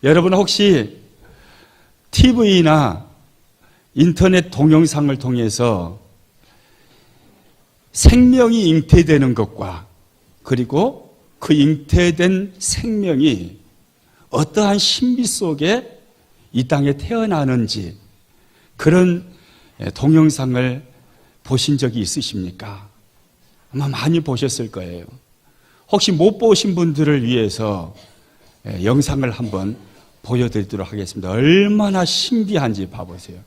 여러분 혹시 TV나 인터넷 동영상을 통해서 생명이 잉태되는 것과 그리고 그 잉태된 생명이 어떠한 신비 속에 이 땅에 태어나는지 그런 동영상을 보신 적이 있으십니까? 아마 많이 보셨을 거예요. 혹시 못 보신 분들을 위해서 영상을 한번 보여드리도록 하겠습니다. 얼마나 신비한지 봐보세요.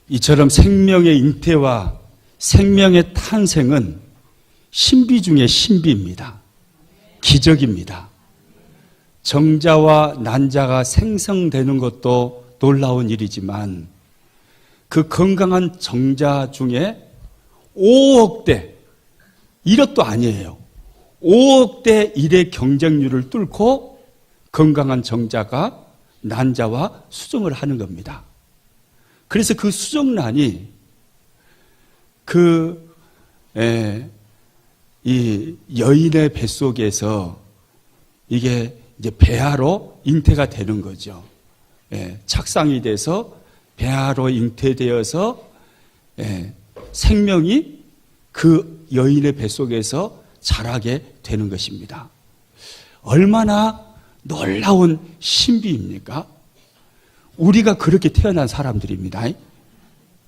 이처럼 생명의 잉태와 생명의 탄생은 신비 중의 신비입니다. 기적입니다. 정자와 난자가 생성되는 것도 놀라운 일이지만 그 건강한 정자 중에 5억 대, 1억도 아니에요. 5억 대 1의 경쟁률을 뚫고 건강한 정자가 난자와 수정을 하는 겁니다. 그래서 그 수정란이 이 여인의 뱃속에서 이게 이제 배아로 잉태가 되는 거죠. 착상이 돼서 배아로 잉태되어서 생명이 그 여인의 뱃속에서 자라게 되는 것입니다. 얼마나 놀라운 신비입니까? 우리가 그렇게 태어난 사람들입니다.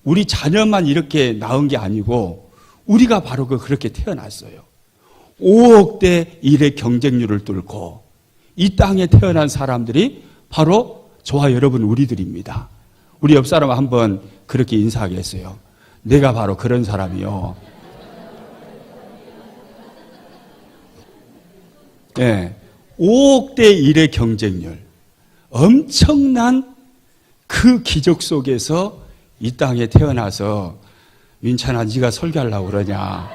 우리 자녀만 이렇게 낳은 게 아니고 우리가 바로 그렇게 태어났어요. 5억 대 1의 경쟁률을 뚫고 이 땅에 태어난 사람들이 바로 저와 여러분 우리들입니다. 우리 옆 사람 한번 그렇게 인사하겠어요. 내가 바로 그런 사람이요. 네, 5억 대 1의 경쟁률. 엄청난 그 기적 속에서 이 땅에 태어나서 민찬아 네가 설교하려고 그러냐.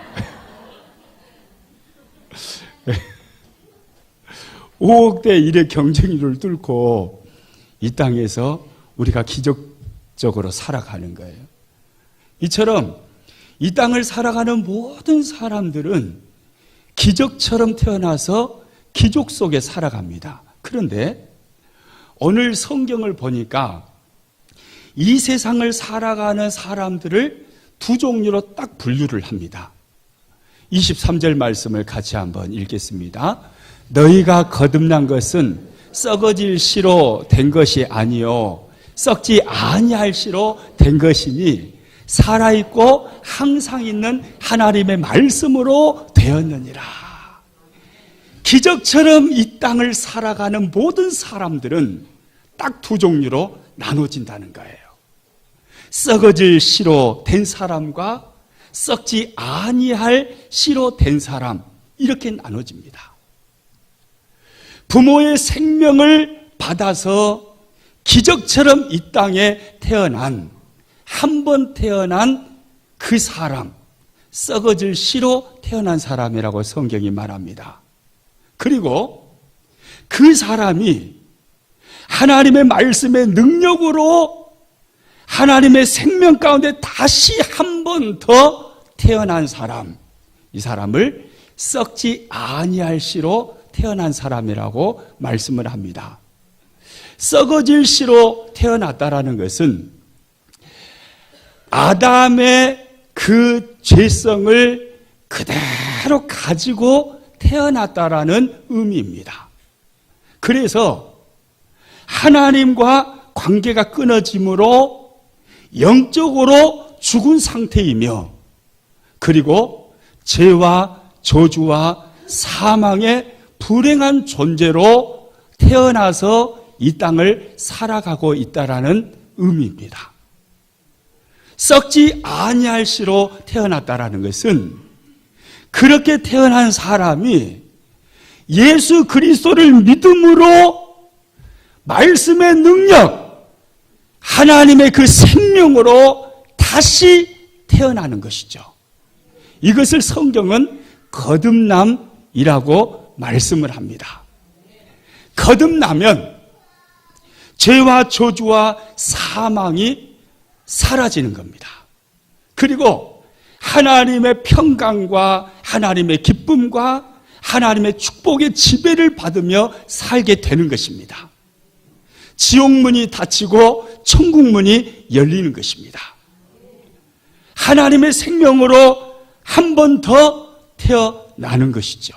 5억대 일의 경쟁률을 뚫고 이 땅에서 우리가 기적적으로 살아가는 거예요. 이처럼 이 땅을 살아가는 모든 사람들은 기적처럼 태어나서 기적 속에 살아갑니다. 그런데 오늘 성경을 보니까 이 세상을 살아가는 사람들을 두 종류로 딱 분류를 합니다. 23절 말씀을 같이 한번 읽겠습니다. 너희가 거듭난 것은 썩어질 씨로 된 것이 아니요 썩지 아니할 씨로 된 것이니 살아있고 항상 있는 하나님의 말씀으로 되었느니라. 기적처럼 이 땅을 살아가는 모든 사람들은 딱 두 종류로 나눠진다는 거예요. 썩어질 씨로 된 사람과 썩지 아니할 씨로 된 사람, 이렇게 나눠집니다. 부모의 생명을 받아서 기적처럼 이 땅에 태어난, 한 번 태어난 그 사람, 썩어질 씨로 태어난 사람이라고 성경이 말합니다. 그리고 그 사람이 하나님의 말씀의 능력으로 하나님의 생명 가운데 다시 한 번 더 태어난 사람, 이 사람을 썩지 아니할 씨로 태어난 사람이라고 말씀을 합니다. 썩어질 씨로 태어났다라는 것은 아담의 그 죄성을 그대로 가지고 태어났다라는 의미입니다. 그래서 하나님과 관계가 끊어짐으로 영적으로 죽은 상태이며, 그리고 죄와 저주와 사망의 불행한 존재로 태어나서 이 땅을 살아가고 있다라는 의미입니다. 썩지 아니할 씨로 태어났다라는 것은 그렇게 태어난 사람이 예수 그리스도를 믿음으로 말씀의 능력, 하나님의 그 생명으로 다시 태어나는 것이죠. 이것을 성경은 거듭남이라고 말씀을 합니다. 거듭나면 죄와 저주와 사망이 사라지는 겁니다. 그리고 하나님의 평강과 하나님의 기쁨과 하나님의 축복의 지배를 받으며 살게 되는 것입니다. 지옥문이 닫히고 천국문이 열리는 것입니다. 하나님의 생명으로 한 번 더 태어나는 것이죠.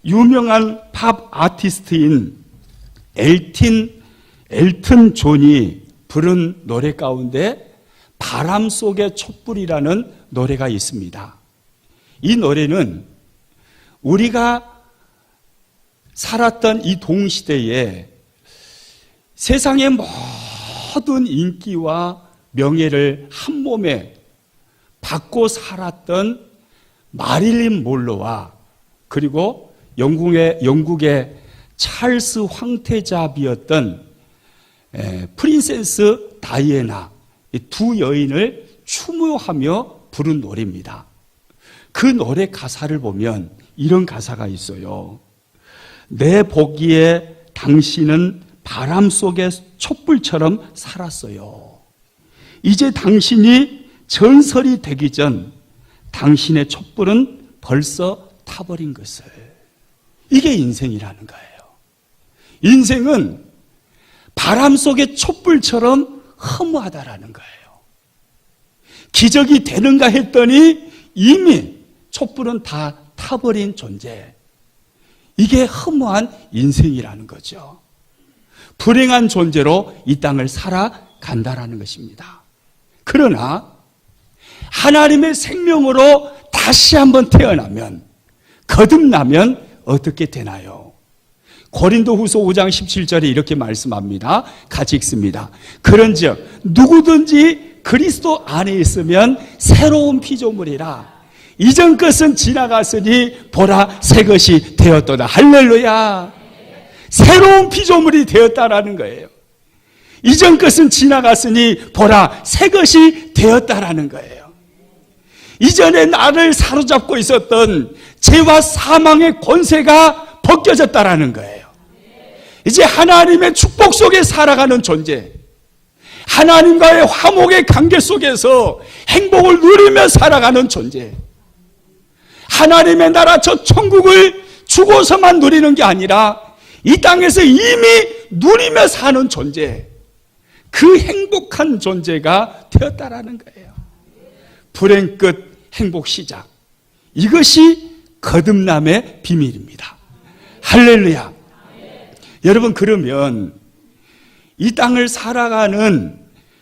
유명한 팝 아티스트인 엘튼 존이 부른 노래 가운데 바람 속의 촛불이라는 노래가 있습니다. 이 노래는 우리가 살았던 이 동시대에 세상의 모든 인기와 명예를 한 몸에 받고 살았던 마릴린 몰로와 그리고 영국의 찰스 황태자비였던 프린세스 다이애나, 이 두 여인을 추모하며 부른 노래입니다. 그 노래 가사를 보면 이런 가사가 있어요. 내 보기에 당신은 바람 속의 촛불처럼 살았어요. 이제 당신이 전설이 되기 전 당신의 촛불은 벌써 타버린 것을. 이게 인생이라는 거예요. 인생은 바람 속의 촛불처럼 허무하다라는 거예요. 기적이 되는가 했더니 이미 촛불은 다 타버린 존재. 이게 허무한 인생이라는 거죠. 불행한 존재로 이 땅을 살아간다라는 것입니다. 그러나 하나님의 생명으로 다시 한번 태어나면, 거듭나면 어떻게 되나요? 고린도후서 5장 17절에 이렇게 말씀합니다. 같이 읽습니다. 그런즉 누구든지 그리스도 안에 있으면 새로운 피조물이라. 이전 것은 지나갔으니 보라 새 것이 되었도다. 할렐루야. 새로운 피조물이 되었다라는 거예요. 이전 것은 지나갔으니 보라 새 것이 되었다라는 거예요. 이전에 나를 사로잡고 있었던 죄와 사망의 권세가 벗겨졌다라는 거예요. 이제 하나님의 축복 속에 살아가는 존재, 하나님과의 화목의 관계 속에서 행복을 누리며 살아가는 존재, 하나님의 나라 저 천국을 죽어서만 누리는 게 아니라 이 땅에서 이미 누리며 사는 존재, 그 행복한 존재가 되었다라는 거예요. 불행 끝 행복 시작, 이것이 거듭남의 비밀입니다. 할렐루야. 여러분, 그러면 이 땅을 살아가는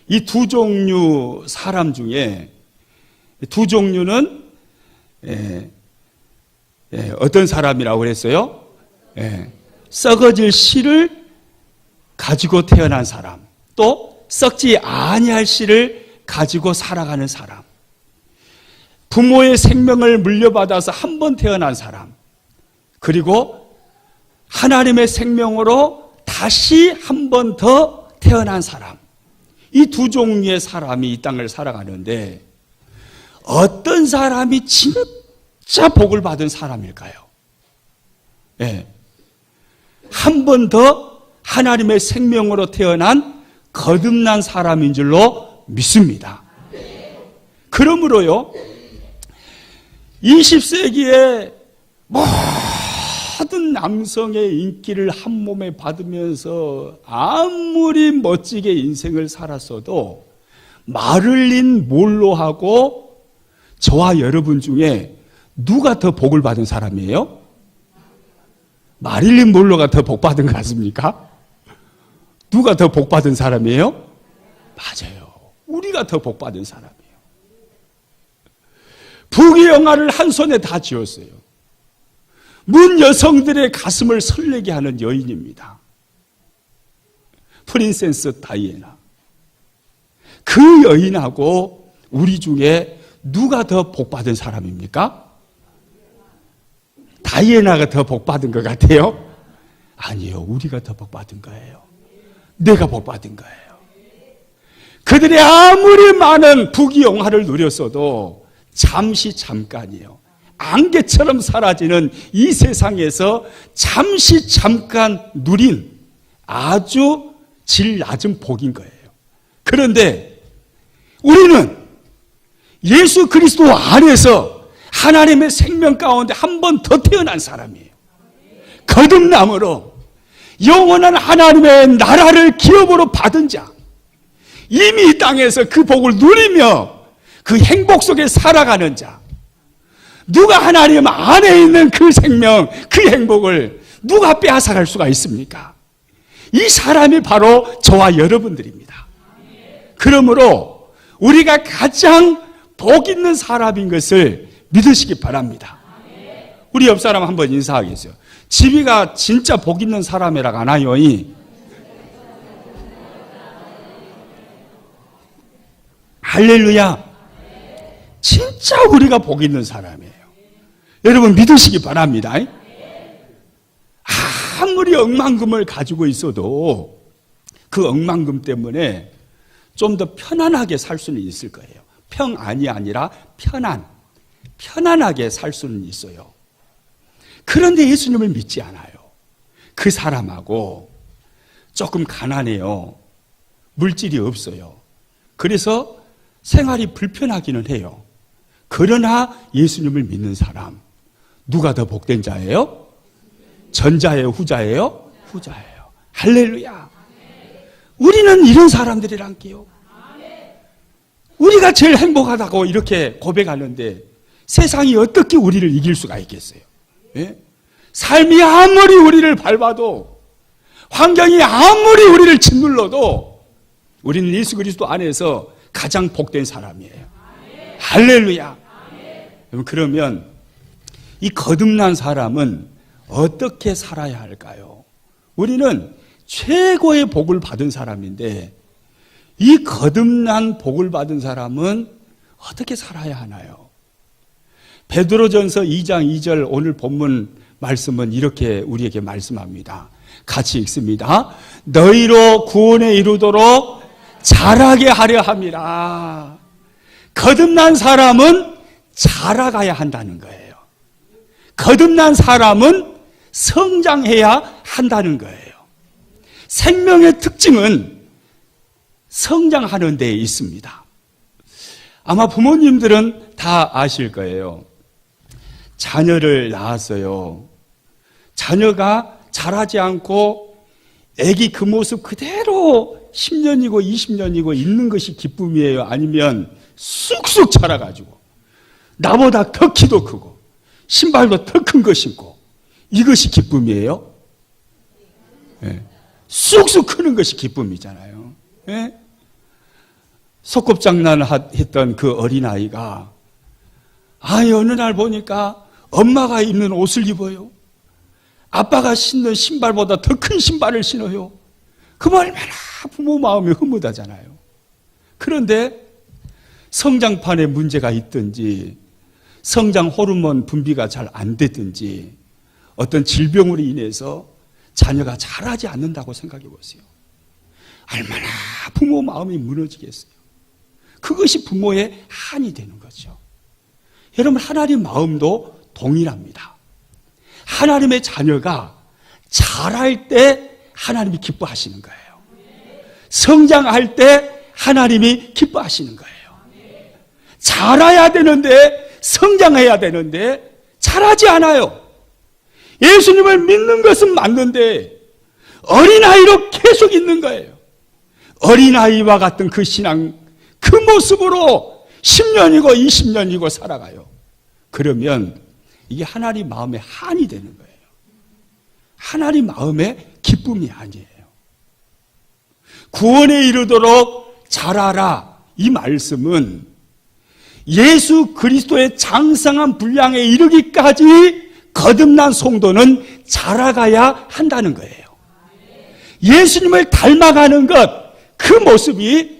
이 두 종류 사람 중에 두 종류는 어떤 사람이라고 그랬어요? 썩어질 씨를 가지고 태어난 사람, 또 썩지 아니할 씨를 가지고 살아가는 사람, 부모의 생명을 물려받아서 한 번 태어난 사람, 그리고 하나님의 생명으로 다시 한 번 더 태어난 사람, 이 두 종류의 사람이 이 땅을 살아가는데 어떤 사람이 진짜 복을 받은 사람일까요? 한 번 더 하나님의 생명으로 태어난 거듭난 사람인 줄로 믿습니다. 그러므로요, 20세기에 모든 남성의 인기를 한 몸에 받으면서 아무리 멋지게 인생을 살았어도 마를린 몰로하고 저와 여러분 중에 누가 더 복을 받은 사람이에요? 마릴린 몰로가 더 복 받은 것 같습니까? 누가 더 복 받은 사람이에요? 맞아요. 우리가 더 복 받은 사람이에요. 부귀영화를 한 손에 다 쥐었어요. 문 여성들의 가슴을 설레게 하는 여인입니다. 프린세스 다이애나. 그 여인하고 우리 중에 누가 더 복 받은 사람입니까? 다이애나가 더 복 받은 것 같아요? 아니요, 우리가 더 복 받은 거예요. 내가 복 받은 거예요. 그들이 아무리 많은 부귀영화를 누렸어도 잠시 잠깐이에요. 안개처럼 사라지는 이 세상에서 잠시 잠깐 누린 아주 질 낮은 복인 거예요. 그런데 우리는 예수 그리스도 안에서 하나님의 생명 가운데 한 번 더 태어난 사람이에요. 거듭남으로 영원한 하나님의 나라를 기업으로 받은 자, 이미 이 땅에서 그 복을 누리며 그 행복 속에 살아가는 자, 누가 하나님 안에 있는 그 생명, 그 행복을 누가 빼앗아갈 수가 있습니까? 이 사람이 바로 저와 여러분들입니다. 그러므로 우리가 가장 복 있는 사람인 것을 믿으시기 바랍니다. 우리 옆 사람 한번 인사하겠어요. 지비가 진짜 복 있는 사람이라고 하나요? 할렐루야. 진짜 우리가 복 있는 사람이에요. 여러분 믿으시기 바랍니다. 아무리 억만금을 가지고 있어도 그 억만금 때문에 좀 더 편안하게 살 수는 있을 거예요. 평안이 아니라 편안하게 살 수는 있어요. 그런데 예수님을 믿지 않아요. 그 사람하고 조금 가난해요. 물질이 없어요. 그래서 생활이 불편하기는 해요. 그러나 예수님을 믿는 사람, 누가 더 복된 자예요? 전자예요? 후자예요? 후자예요. 할렐루야. 우리는 이런 사람들이란게요. 우리가 제일 행복하다고 이렇게 고백하는데 세상이 어떻게 우리를 이길 수가 있겠어요? 예? 삶이 아무리 우리를 밟아도, 환경이 아무리 우리를 짓눌러도 우리는 예수 그리스도 안에서 가장 복된 사람이에요. 할렐루야. 그러면 이 거듭난 사람은 어떻게 살아야 할까요? 우리는 최고의 복을 받은 사람인데 이 거듭난 복을 받은 사람은 어떻게 살아야 하나요? 베드로전서 2장 2절 오늘 본문 말씀은 이렇게 우리에게 말씀합니다. 같이 읽습니다. 너희로 구원에 이르도록 자라게 하려 함이라. 거듭난 사람은 자라가야 한다는 거예요. 거듭난 사람은 성장해야 한다는 거예요. 생명의 특징은 성장하는 데에 있습니다. 아마 부모님들은 다 아실 거예요. 자녀를 낳았어요. 자녀가 자라지 않고 아기 그 모습 그대로 10년이고 20년이고 있는 것이 기쁨이에요? 아니면 쑥쑥 자라가지고 나보다 더 키도 크고 신발도 더 큰 거 신고 이것이 기쁨이에요? 네. 쑥쑥 크는 것이 기쁨이잖아요. 네? 소꿉장난 했던 그 어린아이가 어느 날 보니까 엄마가 입는 옷을 입어요. 아빠가 신는 신발보다 더 큰 신발을 신어요. 그럼 얼마나 부모 마음이 흐뭇하잖아요. 그런데 성장판에 문제가 있든지 성장 호르몬 분비가 잘 안 되든지 어떤 질병으로 인해서 자녀가 자라지 않는다고 생각해 보세요. 얼마나 부모 마음이 무너지겠어요. 그것이 부모의 한이 되는 거죠. 여러분, 하나님 마음도 동일합니다. 하나님의 자녀가 자랄 때 하나님이 기뻐하시는 거예요. 성장할 때 하나님이 기뻐하시는 거예요. 자라야 되는데, 성장해야 되는데 자라지 않아요. 예수님을 믿는 것은 맞는데 어린아이로 계속 있는 거예요. 어린아이와 같은 그 신앙, 그 모습으로 10년이고 20년이고 살아가요. 그러면 이게 하나님 마음의 한이 되는 거예요. 하나님 마음의 기쁨이 아니에요. 구원에 이르도록 자라라, 이 말씀은 예수 그리스도의 장성한 분량에 이르기까지 거듭난 성도는 자라가야 한다는 거예요. 예수님을 닮아가는 것, 그 모습이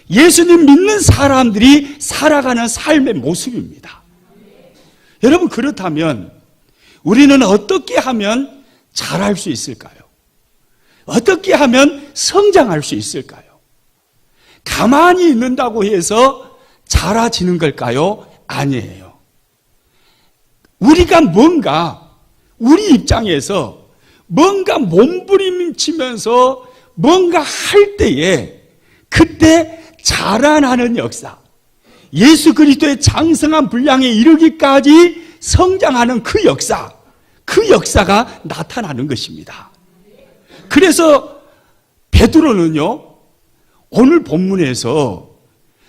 예수님 믿는 사람들이 살아가는 삶의 모습입니다. 여러분, 그렇다면 우리는 어떻게 하면 자랄 수 있을까요? 어떻게 하면 성장할 수 있을까요? 가만히 있는다고 해서 자라지는 걸까요? 아니에요. 우리가 뭔가 우리 입장에서 뭔가 몸부림치면서 뭔가 할 때에 그때 자라나는 역사, 예수 그리스도의 장성한 분량에 이르기까지 성장하는 그 역사가 나타나는 것입니다. 그래서 베드로는요, 오늘 본문에서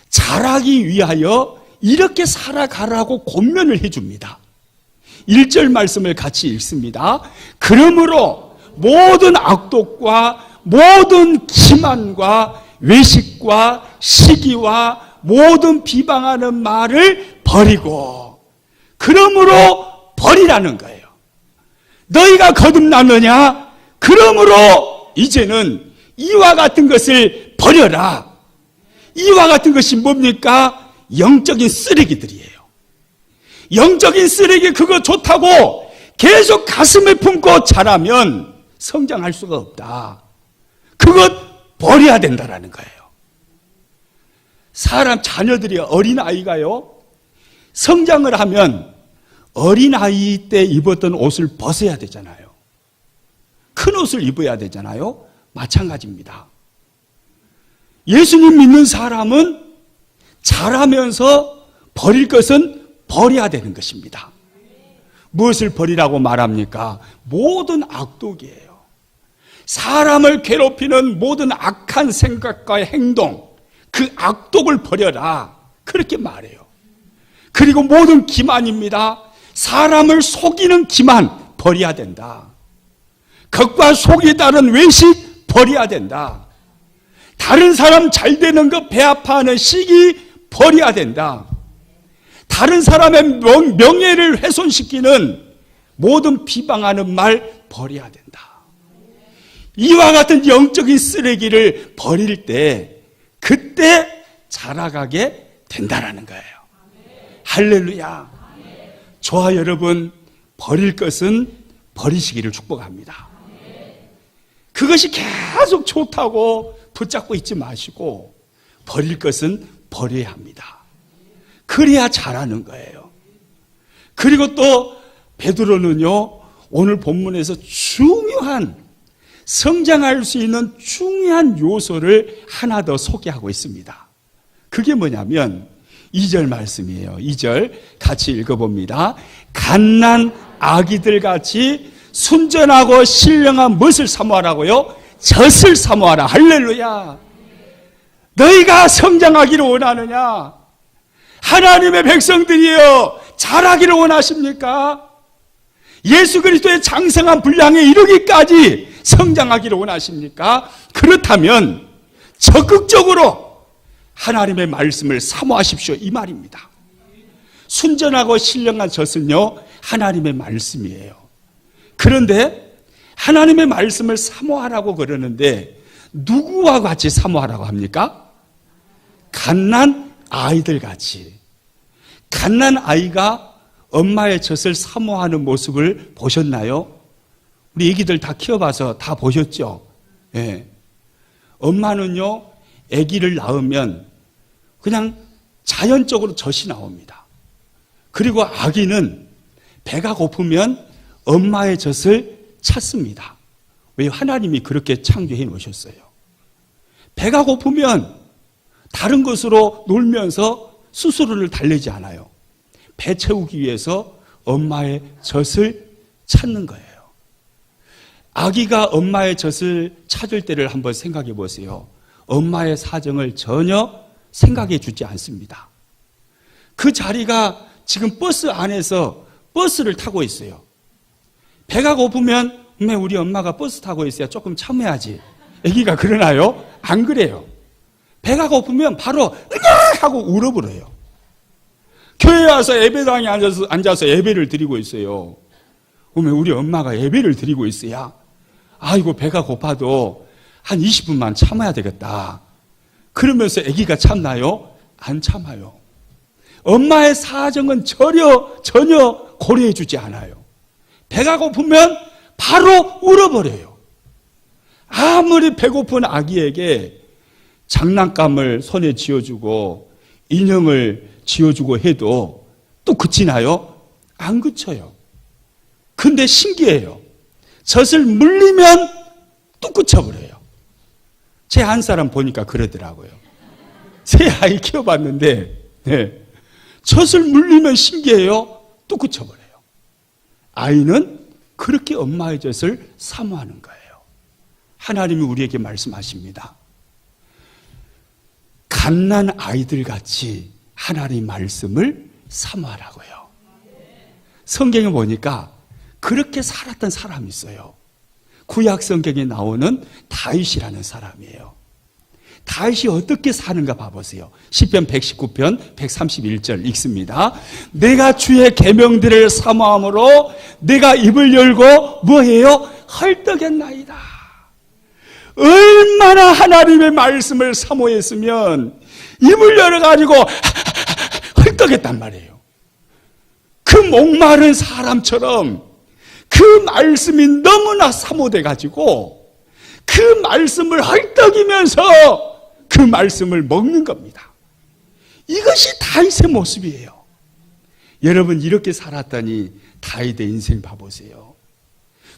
자라기 위하여 이렇게 살아가라고 권면을 해줍니다. 1절 말씀을 같이 읽습니다. 그러므로 모든 악독과 모든 기만과 외식과 시기와 모든 비방하는 말을 버리고, 그러므로 버리라는 거예요. 너희가 거듭났느냐? 그러므로 이제는 이와 같은 것을 버려라. 이와 같은 것이 뭡니까? 영적인 쓰레기들이에요. 영적인 쓰레기, 그거 좋다고 계속 가슴에 품고 자라면 성장할 수가 없다. 그것 버려야 된다라는 거예요. 사람 자녀들이, 어린아이가요, 성장을 하면 어린아이 때 입었던 옷을 벗어야 되잖아요. 큰 옷을 입어야 되잖아요. 마찬가지입니다. 예수님 믿는 사람은 자라면서 버릴 것은 버려야 되는 것입니다. 무엇을 버리라고 말합니까? 모든 악독이에요. 사람을 괴롭히는 모든 악한 생각과 행동, 그 악독을 버려라, 그렇게 말해요. 그리고 모든 기만입니다. 사람을 속이는 기만 버려야 된다. 겉과 속이 다른 외식 버려야 된다. 다른 사람 잘 되는 거 배 아파하는 시기 버려야 된다. 다른 사람의 명예를 훼손시키는 모든 비방하는 말 버려야 된다. 이와 같은 영적인 쓰레기를 버릴 때 그때 자라가게 된다라는 거예요. 할렐루야. 저와 여러분, 버릴 것은 버리시기를 축복합니다. 그것이 계속 좋다고 붙잡고 있지 마시고 버릴 것은 버려야 합니다. 그래야 잘하는 거예요. 그리고 또 베드로는요, 오늘 본문에서 중요한, 성장할 수 있는 중요한 요소를 하나 더 소개하고 있습니다. 그게 뭐냐면 2절 말씀이에요. 2절 같이 읽어봅니다. 갓난 아기들 같이 순전하고 신령한 무엇을 사모하라고요? 젖을 사모하라. 할렐루야. 너희가 성장하기를 원하느냐? 하나님의 백성들이여, 자라기를 원하십니까? 예수 그리스도의 장성한 분량에 이르기까지 성장하기를 원하십니까? 그렇다면 적극적으로 하나님의 말씀을 사모하십시오, 이 말입니다. 순전하고 신령한 젖은요, 하나님의 말씀이에요. 그런데 하나님의 말씀을 사모하라고 그러는데 누구와 같이 사모하라고 합니까? 갓난 아이들 같이. 갓난 아이가 엄마의 젖을 사모하는 모습을 보셨나요? 우리 애기들 다 키워봐서 다 보셨죠? 예. 엄마는요, 아기를 낳으면 그냥 자연적으로 젖이 나옵니다. 그리고 아기는 배가 고프면 엄마의 젖을 찾습니다. 왜? 하나님이 그렇게 창조해 놓으셨어요. 배가 고프면 다른 것으로 놀면서 스스로를 달래지 않아요. 배 채우기 위해서 엄마의 젖을 찾는 거예요. 아기가 엄마의 젖을 찾을 때를 한번 생각해 보세요. 엄마의 사정을 전혀 생각해 주지 않습니다. 그 자리가 지금 버스 안에서 버스를 타고 있어요. 배가 고프면 우리 엄마가 버스 타고 있어야 조금 참아야지. 아기가 그러나요? 안 그래요. 배가 고프면 바로 으냐 하고 울어버려요. 교회에 와서 예배당에 앉아서 예배를 드리고 있어요. 그러면 우리 엄마가 예배를 드리고 있어야 아이고 배가 고파도 한 20분만 참아야 되겠다. 그러면서 아기가 참나요? 안 참아요. 엄마의 사정은 전혀 고려해 주지 않아요. 배가 고프면 바로 울어버려요. 아무리 배고픈 아기에게 장난감을 손에 쥐어주고 인형을 쥐어주고 해도 또 그치나요? 안 그쳐요. 근데 신기해요. 젖을 물리면 또 그쳐버려요. 제 한 사람 보니까 그러더라고요. 새 아이 키워봤는데 젖을 물리면 신기해요. 또 그쳐버려요. 아이는 그렇게 엄마의 젖을 사모하는 거예요. 하나님이 우리에게 말씀하십니다. 갓난 아이들 같이 하나님의 말씀을 사모하라고요. 성경에 보니까 그렇게 살았던 사람이 있어요. 구약 성경에 나오는 다윗이라는 사람이에요. 다윗이 어떻게 사는가 봐보세요. 시편 119편 131절 읽습니다. 내가 주의 계명들을 사모함으로 내가 입을 열고 뭐해요? 헐떡였나이다. 얼마나 하나님의 말씀을 사모했으면 입을 열어가지고 헐떡했단 말이에요. 그 목마른 사람처럼 그 말씀이 너무나 사모돼가지고 그 말씀을 헐떡이면서 그 말씀을 먹는 겁니다. 이것이 다윗의 모습이에요. 여러분 이렇게 살았다니 다윗의 인생 봐보세요.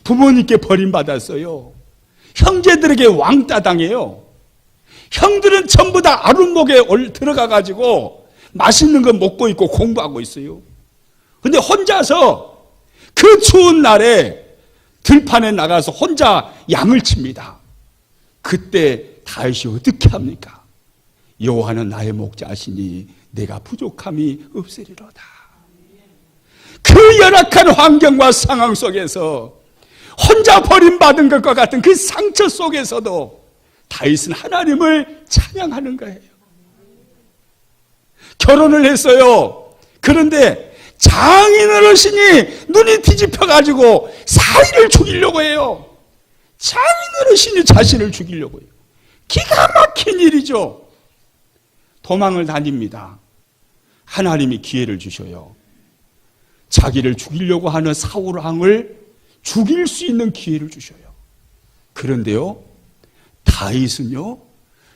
부모님께 버림받았어요. 형제들에게 왕따 당해요. 형들은 전부 다 아랫목에 들어가가지고 맛있는 거 먹고 있고 공부하고 있어요. 근데 혼자서 그 추운 날에 들판에 나가서 혼자 양을 칩니다. 그때 다윗이 어떻게 합니까? 여호와는 나의 목자시니 내가 부족함이 없으리로다. 그 열악한 환경과 상황 속에서 혼자 버림받은 것과 같은 그 상처 속에서도 다윗은 하나님을 찬양하는 거예요. 결혼을 했어요. 그런데 장인 어르신이 눈이 뒤집혀가지고 사위를 죽이려고 해요. 장인 어르신이 자신을 죽이려고 해요. 기가 막힌 일이죠. 도망을 다닙니다. 하나님이 기회를 주셔요. 자기를 죽이려고 하는 사울 왕을 죽일 수 있는 기회를 주셔요. 그런데요, 다윗은요,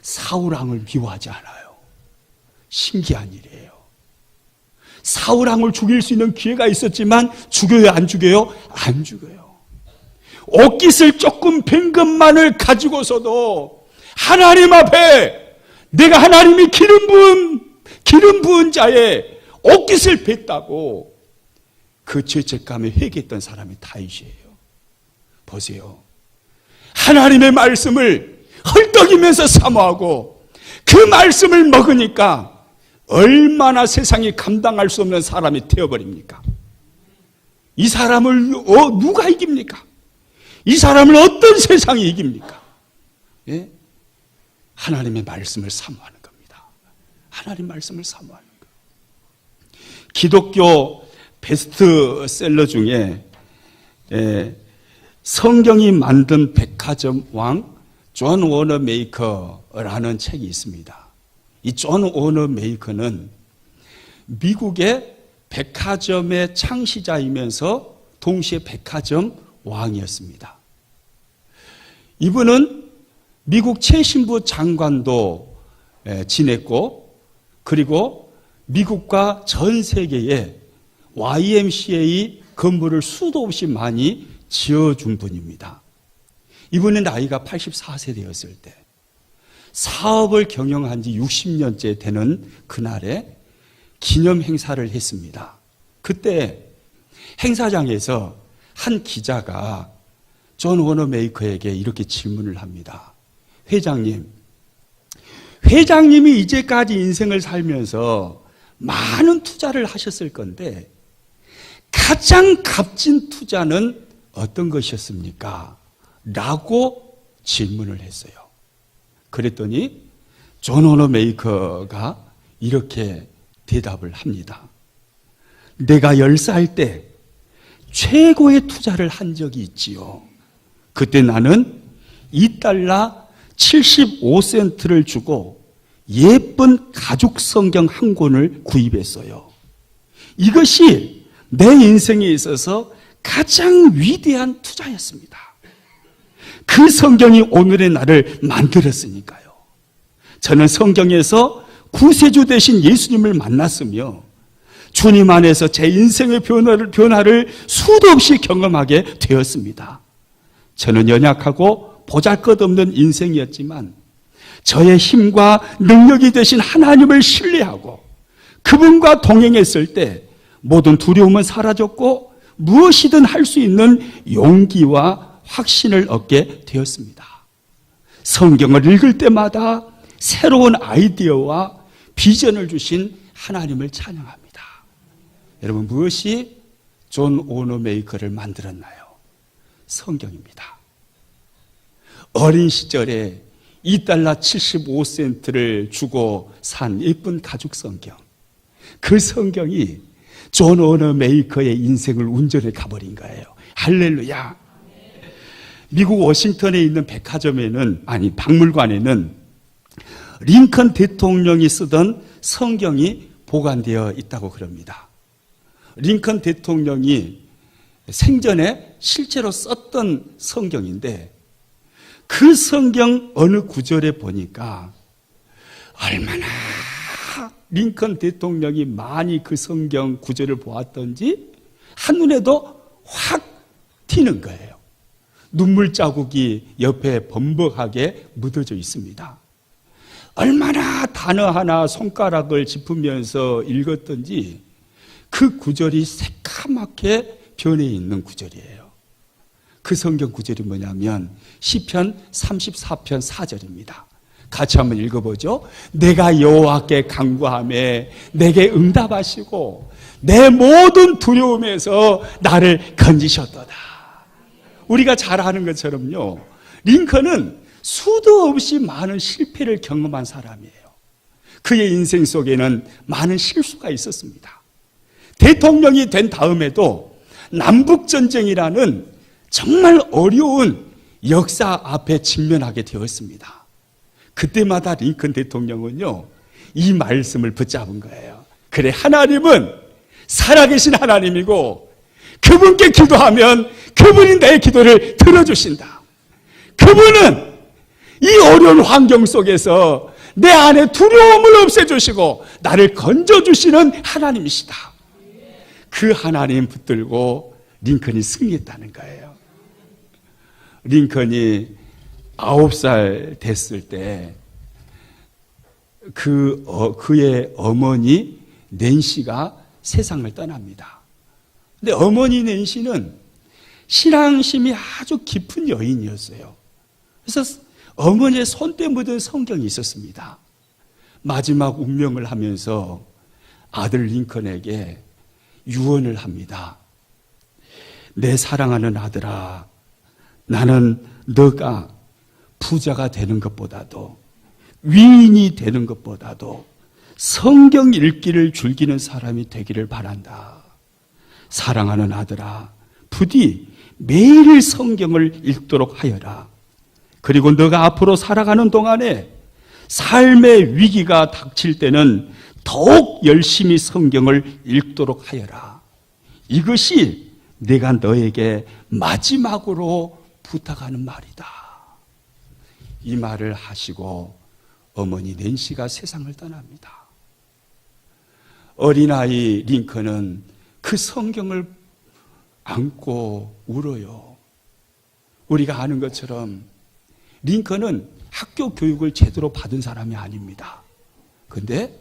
사울왕을 미워하지 않아요. 신기한 일이에요. 사울왕을 죽일 수 있는 기회가 있었지만 죽여요, 안 죽여요? 안 죽여요. 옷깃을 조금 뵌 것만을 가지고서도 하나님 앞에 내가 하나님이 기름 부은 자의 옷깃을 뵀다고 그 죄책감에 회개했던 사람이 다윗이에요. 보세요. 하나님의 말씀을 헐떡이면서 사모하고 그 말씀을 먹으니까 얼마나 세상이 감당할 수 없는 사람이 되어버립니까? 이 사람을 누가 이깁니까? 이 사람을 어떤 세상이 이깁니까? 예? 하나님의 말씀을 사모하는 겁니다. 하나님 말씀을 사모하는 거예요. 기독교 베스트셀러 중에 성경이 만든 백화점 왕 존 워너 메이커라는 책이 있습니다. 이 존 워너 메이커는 미국의 백화점의 창시자이면서 동시에 백화점 왕이었습니다. 이분은 미국 최신부 장관도 지냈고, 그리고 미국과 전 세계에 YMCA 건물을 수도 없이 많이 지어준 분입니다. 이분의 나이가 84세 되었을 때 사업을 경영한 지 60년째 되는 그날에 기념 행사를 했습니다. 그때 행사장에서 한 기자가 존 워너 메이커에게 이렇게 질문을 합니다. 회장님이 이제까지 인생을 살면서 많은 투자를 하셨을 건데 가장 값진 투자는 어떤 것이었습니까? 라고 질문을 했어요. 그랬더니 존 워너 메이커가 이렇게 대답을 합니다. 내가 10살 때 최고의 투자를 한 적이 있지요. 그때 나는 $2 75센트를 주고 예쁜 가죽 성경 한 권을 구입했어요. 이것이 내 인생에 있어서 가장 위대한 투자였습니다. 그 성경이 오늘의 나를 만들었으니까요. 저는 성경에서 구세주 되신 예수님을 만났으며 주님 안에서 제 인생의 변화를 수도 없이 경험하게 되었습니다. 저는 연약하고 보잘것없는 인생이었지만 저의 힘과 능력이 되신 하나님을 신뢰하고 그분과 동행했을 때 모든 두려움은 사라졌고 무엇이든 할 수 있는 용기와 확신을 얻게 되었습니다. 성경을 읽을 때마다 새로운 아이디어와 비전을 주신 하나님을 찬양합니다. 여러분, 무엇이 존 워너 메이커를 만들었나요? 성경입니다. 어린 시절에 $2 75센트를 주고 산 예쁜 가죽 성경, 그 성경이 존 워너 메이커의 인생을 운전해 가버린 거예요. 할렐루야. 미국 워싱턴에 있는 박물관에는 링컨 대통령이 쓰던 성경이 보관되어 있다고 그럽니다. 링컨 대통령이 생전에 실제로 썼던 성경인데 그 성경 어느 구절에 보니까 얼마나 링컨 대통령이 많이 그 성경 구절을 보았던지 한눈에도 확 튀는 거예요. 눈물 자국이 옆에 범벅하게 묻어져 있습니다. 얼마나 단어 하나 손가락을 짚으면서 읽었던지 그 구절이 새카맣게 변해 있는 구절이에요. 그 성경 구절이 뭐냐면 시편 34편 4절입니다. 같이 한번 읽어보죠. 내가 여호와께 간구하매 내게 응답하시고 내 모든 두려움에서 나를 건지셨도다. 우리가 잘 아는 것처럼요, 링컨은 수도 없이 많은 실패를 경험한 사람이에요. 그의 인생 속에는 많은 실수가 있었습니다. 대통령이 된 다음에도 남북전쟁이라는 정말 어려운 역사 앞에 직면하게 되었습니다. 그때마다 링컨 대통령은요, 이 말씀을 붙잡은 거예요. 그래, 하나님은 살아계신 하나님이고 그분께 기도하면 그분이 내 기도를 들어주신다. 그분은 이 어려운 환경 속에서 내 안에 두려움을 없애주시고 나를 건져주시는 하나님이시다. 그 하나님 붙들고 링컨이 승리했다는 거예요. 링컨이 9살 됐을 때 그의 어머니 낸시가 세상을 떠납니다. 근데 어머니 낸시는 신앙심이 아주 깊은 여인이었어요. 그래서 어머니의 손때 묻은 성경이 있었습니다. 마지막 운명을 하면서 아들 링컨에게 유언을 합니다. 내 사랑하는 아들아, 나는 너가 부자가 되는 것보다도 위인이 되는 것보다도 성경 읽기를 즐기는 사람이 되기를 바란다. 사랑하는 아들아, 부디 매일 성경을 읽도록 하여라. 그리고 너가 앞으로 살아가는 동안에 삶의 위기가 닥칠 때는 더욱 열심히 성경을 읽도록 하여라. 이것이 내가 너에게 마지막으로 부탁하는 말이다. 이 말을 하시고 어머니 낸시가 세상을 떠납니다. 어린아이 링컨은 그 성경을 안고 울어요. 우리가 아는 것처럼 링컨은 학교 교육을 제대로 받은 사람이 아닙니다. 그런데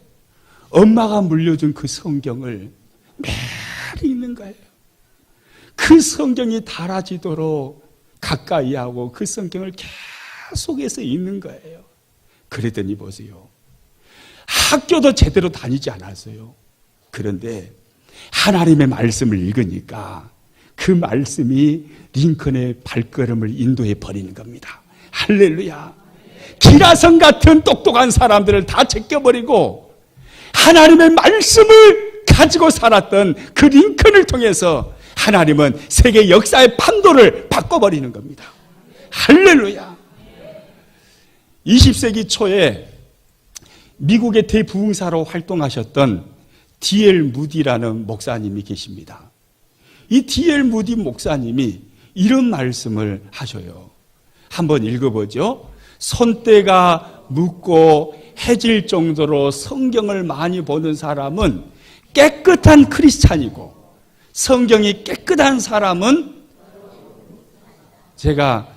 엄마가 물려준 그 성경을 매일 읽는 거예요. 그 성경이 닳아지도록 가까이 하고 그 성경을 계속해서 읽는 거예요. 그랬더니 보세요. 학교도 제대로 다니지 않았어요. 그런데 하나님의 말씀을 읽으니까 그 말씀이 링컨의 발걸음을 인도해 버리는 겁니다. 할렐루야. 기라성 같은 똑똑한 사람들을 다 제껴버리고 하나님의 말씀을 가지고 살았던 그 링컨을 통해서 하나님은 세계 역사의 판도를 바꿔버리는 겁니다. 할렐루야. 20세기 초에 미국의 대부흥사로 활동하셨던 D.L. 무디라는 목사님이 계십니다. 이 D.L. 무디 목사님이 이런 말씀을 하셔요. 한번 읽어보죠. 손때가 묻고 해질 정도로 성경을 많이 보는 사람은 깨끗한 크리스찬이고 성경이 깨끗한 사람은 제가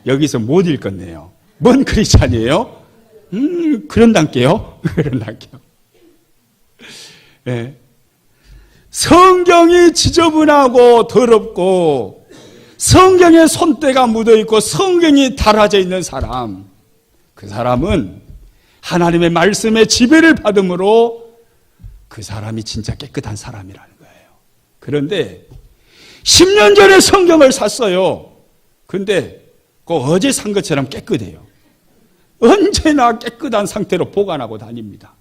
여기서 못 읽겠네요. 뭔 크리스찬이에요? 그런단께요. 그런단께요. 성경이 지저분하고 더럽고 성경에 손때가 묻어있고 성경이 닳아져 있는 사람, 그 사람은 하나님의 말씀의 지배를 받음으로 그 사람이 진짜 깨끗한 사람이라는 거예요. 그런데 10년 전에 성경을 샀어요. 근데 그 어제 산 것처럼 깨끗해요. 언제나 깨끗한 상태로 보관하고 다닙니다.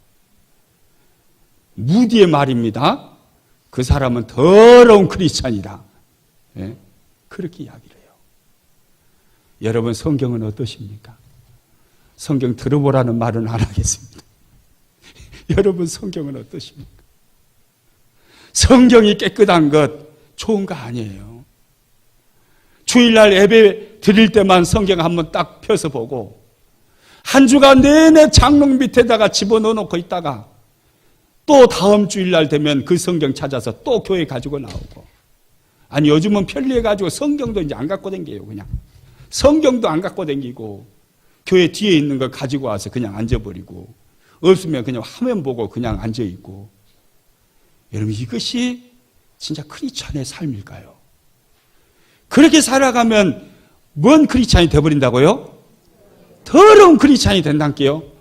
무디의 말입니다. 그 사람은 더러운 크리스찬이다. 그렇게 이야기를 해요. 여러분 성경은 어떠십니까? 성경 들어보라는 말은 안 하겠습니다. 여러분 성경은 어떠십니까? 성경이 깨끗한 것 좋은 거 아니에요. 주일날 예배 드릴 때만 성경 한번 딱 펴서 보고 한 주간 내내 장롱 밑에다가 집어넣어 놓고 있다가 또 다음 주일날 되면 그 성경 찾아서 또 교회 가지고 나오고, 아니 요즘은 편리해가지고 성경도 이제 안 갖고 다녀요. 그냥 성경도 안 갖고 다니고 교회 뒤에 있는 거 가지고 와서 그냥 앉아버리고, 없으면 그냥 화면 보고 그냥 앉아있고. 여러분 이것이 진짜 크리스찬의 삶일까요? 그렇게 살아가면 뭔 크리스찬이 되어버린다고요? 더러운 크리스찬이 된다니까요.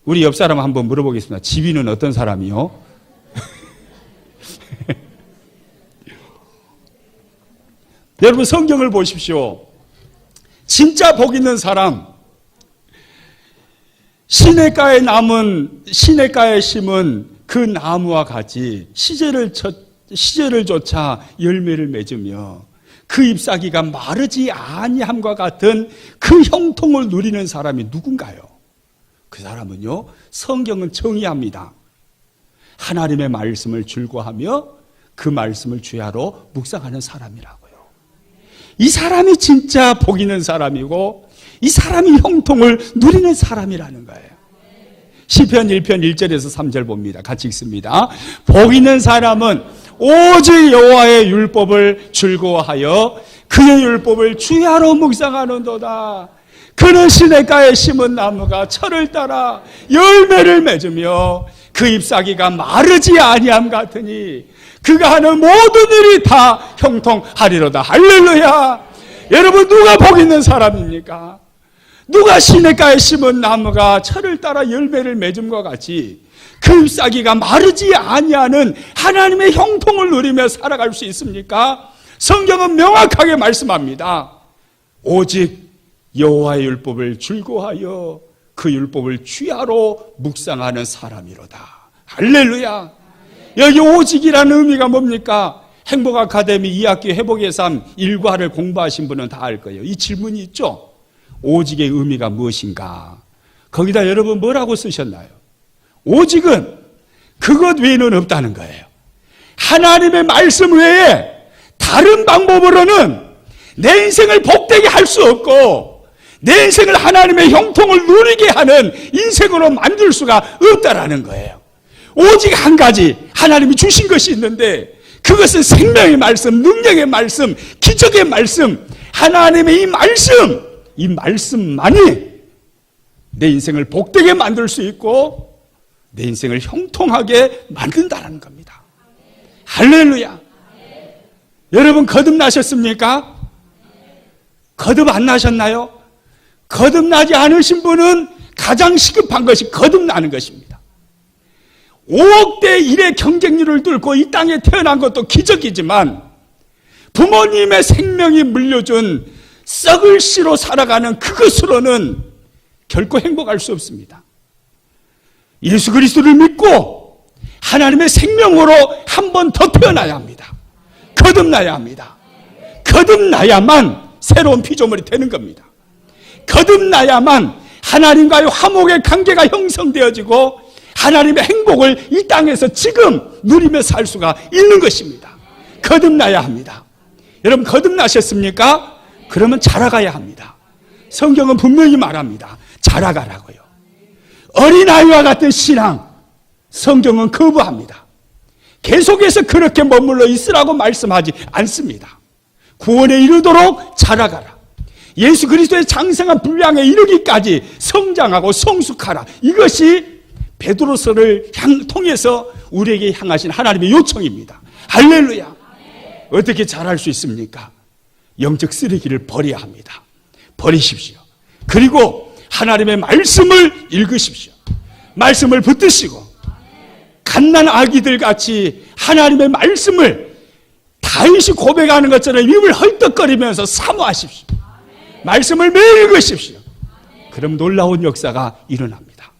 우리 옆 사람 한번 물어보겠습니다. 지비는 어떤 사람이요? 여러분 성경을 보십시오. 진짜 복 있는 사람, 시냇가에 심은 그 나무와 같이 시절을 쫓아 열매를 맺으며 그 잎사귀가 마르지 아니함과 같은 그 형통을 누리는 사람이 누군가요? 그 사람은요, 성경은 정의합니다. 하나님의 말씀을 즐거워하며 그 말씀을 주야로 묵상하는 사람이라고요. 이 사람이 진짜 복 있는 사람이고 이 사람이 형통을 누리는 사람이라는 거예요. 시편 1편 1절에서 3절 봅니다. 같이 읽습니다. 복 있는 사람은 오직 여호와의 율법을 즐거워하여 그의 율법을 주야로 묵상하는도다. 그는 시냇가에 심은 나무가 철을 따라 열매를 맺으며 그 잎사귀가 마르지 아니함 같으니 그가 하는 모든 일이 다 형통하리로다. 할렐루야. 여러분, 누가 복 있는 사람입니까? 누가 시냇가에 심은 나무가 철을 따라 열매를 맺음과 같이 그 잎사귀가 마르지 아니하는 하나님의 형통을 누리며 살아갈 수 있습니까? 성경은 명확하게 말씀합니다. 오직 여호와의 율법을 즐거워하여 그 율법을 주야로 묵상하는 사람이로다. 할렐루야. 여기 오직이라는 의미가 뭡니까? 행복 아카데미 2학기 회복의 삶 1과를 공부하신 분은 다 알 거예요. 이 질문이 있죠. 오직의 의미가 무엇인가? 거기다 여러분 뭐라고 쓰셨나요? 오직은 그것 외에는 없다는 거예요. 하나님의 말씀 외에 다른 방법으로는 내 인생을 복되게 할 수 없고 내 인생을 하나님의 형통을 누리게 하는 인생으로 만들 수가 없다라는 거예요. 오직 한 가지 하나님이 주신 것이 있는데 그것은 생명의 말씀, 능력의 말씀, 기적의 말씀, 하나님의 이 말씀만이 내 인생을 복되게 만들 수 있고 내 인생을 형통하게 만든다는 겁니다. 할렐루야. 여러분 거듭나셨습니까? 거듭 안 나셨나요? 거듭나지 않으신 분은 가장 시급한 것이 거듭나는 것입니다. 5억 대 1의 경쟁률을 뚫고 이 땅에 태어난 것도 기적이지만 부모님의 생명이 물려준 썩을 씨로 살아가는 그것으로는 결코 행복할 수 없습니다. 예수 그리스도를 믿고 하나님의 생명으로 한 번 더 태어나야 합니다. 거듭나야 합니다. 거듭나야만 새로운 피조물이 되는 겁니다. 거듭나야만 하나님과의 화목의 관계가 형성되어지고 하나님의 행복을 이 땅에서 지금 누리며 살 수가 있는 것입니다. 거듭나야 합니다. 여러분 거듭나셨습니까? 그러면 자라가야 합니다. 성경은 분명히 말합니다. 자라가라고요. 어린아이와 같은 신앙 성경은 거부합니다. 계속해서 그렇게 머물러 있으라고 말씀하지 않습니다. 구원에 이르도록 자라가라. 예수 그리스도의 장성한 분량에 이르기까지 성장하고 성숙하라. 이것이 베드로서를 통해서 우리에게 향하신 하나님의 요청입니다. 할렐루야. 어떻게 자랄 수 있습니까? 영적 쓰레기를 버려야 합니다. 버리십시오. 그리고 하나님의 말씀을 읽으십시오. 말씀을 붙드시고 갓난 아기들 같이 하나님의 말씀을 다윗이 고백하는 것처럼 입을 헐떡거리면서 사모하십시오. 말씀을 매일 읽으십시오. 그럼 놀라운 역사가 일어납니다.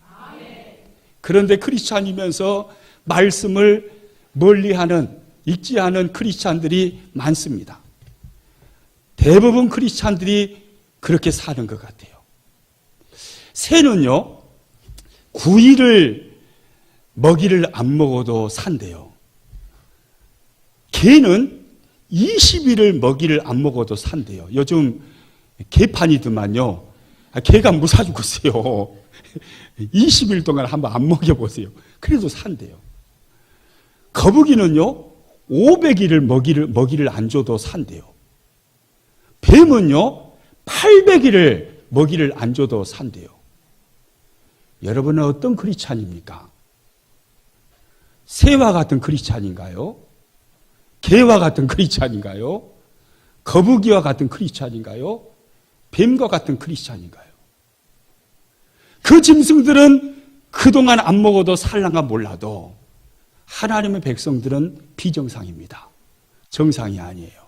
그런데 크리스찬이면서 말씀을 멀리하는 읽지 않은 크리스찬들이 많습니다. 대부분 크리스찬들이 그렇게 사는 것 같아요. 새는요 9일을 먹이를 안 먹어도 산대요. 개는 20일을 먹이를 안 먹어도 산대요. 요즘 개판이더만요. 개가 무사 죽었어요. 20일 동안 한번 안 먹여보세요. 그래도 산대요. 거북이는요 500일을 먹이를 안 줘도 산대요. 뱀은요 800일을 먹이를 안 줘도 산대요. 여러분은 어떤 크리스찬입니까? 새와 같은 크리스찬인가요? 개와 같은 크리스찬인가요? 거북이와 같은 크리스찬인가요? 뱀과 같은 크리스찬인가요? 그 짐승들은 그동안 안 먹어도 살랑가 몰라도 하나님의 백성들은 비정상입니다. 정상이 아니에요.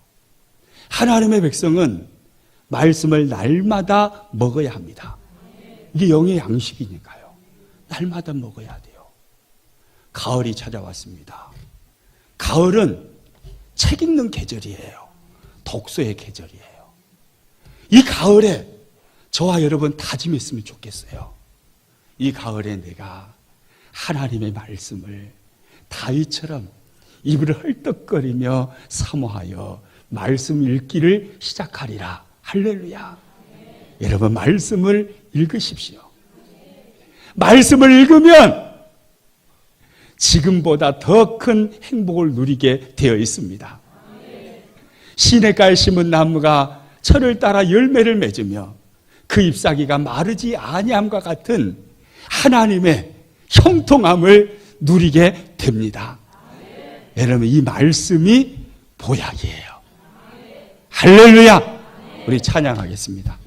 하나님의 백성은 말씀을 날마다 먹어야 합니다. 이게 영의 양식이니까요. 날마다 먹어야 돼요. 가을이 찾아왔습니다. 가을은 책 읽는 계절이에요. 독서의 계절이에요. 이 가을에 저와 여러분 다짐했으면 좋겠어요. 이 가을에 내가 하나님의 말씀을 다윗처럼 입을 헐떡거리며 사모하여 말씀 읽기를 시작하리라. 할렐루야. 여러분, 말씀을 읽으십시오. 말씀을 읽으면 지금보다 더 큰 행복을 누리게 되어 있습니다. 시냇가에 심은 나무가 철을 따라 열매를 맺으며 그 잎사귀가 마르지 아니함과 같은 하나님의 형통함을 누리게 됩니다. 여러분, 이 말씀이 보약이에요. 할렐루야. 우리 찬양하겠습니다.